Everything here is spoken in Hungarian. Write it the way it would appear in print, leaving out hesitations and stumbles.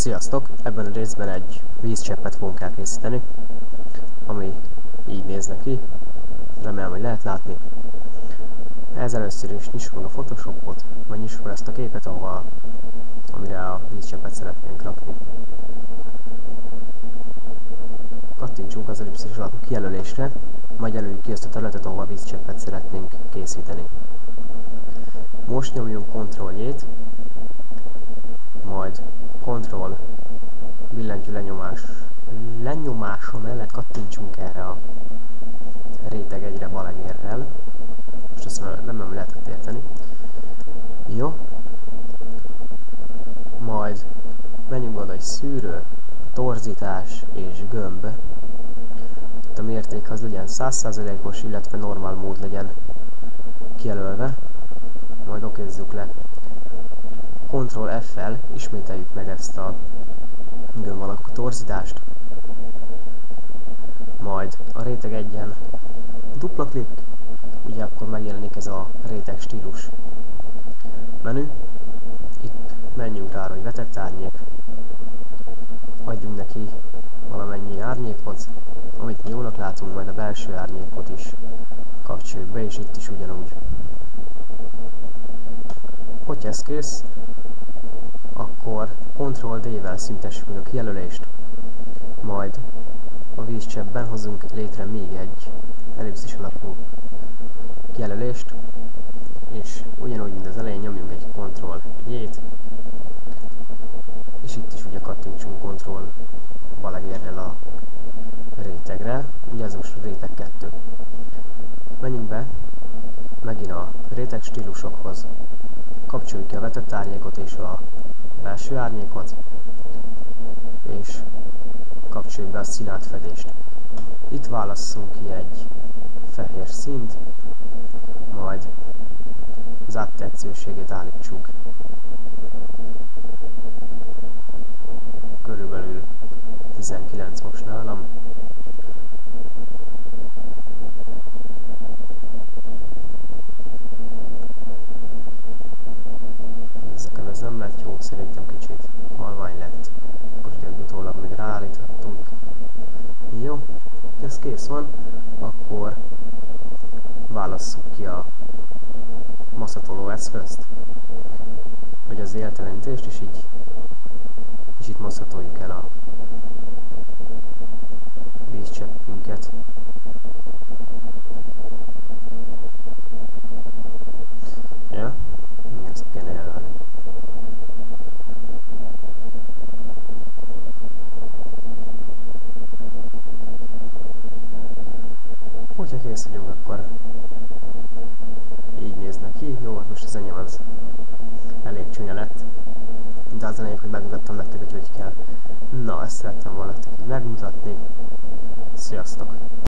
Sziasztok! Ebben a részben egy vízcseppet fogunk elkészíteni, ami így néz neki. Remélem, hogy lehet látni. Ez először is nyissuk meg a Photoshopot, vagy nyissuk meg ezt a képet, amire a vízcseppet szeretnénk rakni. Kattintsunk az ellipszis alakú kijelölésre, majd jelöljük ki azt a területet, ahol a vízcseppet szeretnénk készíteni. Most nyomjunk Ctrl-J-t, majd Ctrl billentyű lenyomása mellett kattintsunk erre a réteg egyre balagérrel. Most azt nem lehetett érteni. Jó. Majd menjünk oda, hogy szűrő, torzítás és gömb. Itt a mérték az legyen 100%-os, illetve normál mód legyen kijelölve. Majd okézzük le. Ctrl F-fel ismételjük meg ezt a gömb alakú torzítást. Majd a réteg egyen dupla klik, ugye akkor megjelenik ez a réteg stílus menü. Itt menjünk rá, hogy vetett árnyék. Adjunk neki valamennyi árnyékot, amit mi jónak látunk, majd a belső árnyékot is kapcsoljuk be, és itt is ugyanúgy. Hogyha ez kész, akkor Ctrl-D-vel szüntessük meg a kijelölést, majd a vízcseppben hozunk létre még egy ellipszis alakú kijelölést, és ugyanúgy, mint az elején nyomjunk egy Ctrl-J-t, és itt is ugye kattintsunk Ctrl balagérrel a rétegre, ugye ez most a réteg 2. Menjünk be megint a réteg stílusokhoz, kapcsoljuk ki a vetett árnyékot és a belső árnyékot, és kapcsoljuk be a színátfedést. Itt válasszunk ki egy fehér színt, majd az áttetszőségét állítsuk körülbelül 19 most nálam. Ez nem lett jó, szerintem kicsit halvány lett. Most egy utólag még ráállíthattunk. Jó, ez kész van, akkor válasszuk ki a maszatoló eszközt, vagy az éltelenítést, és így kicsit maszatoljuk el a vízcseppünket. Ja, ezt kéne jelölni. Hogyha kész vagyunk, akkor így néznek ki. Jó, hát most az enyém az elég csúnya lett, de az a lényeg, hogy megmutattam nektek, hogy hogy kell. Na, ezt szerettem volna nektek megmutatni. Sziasztok!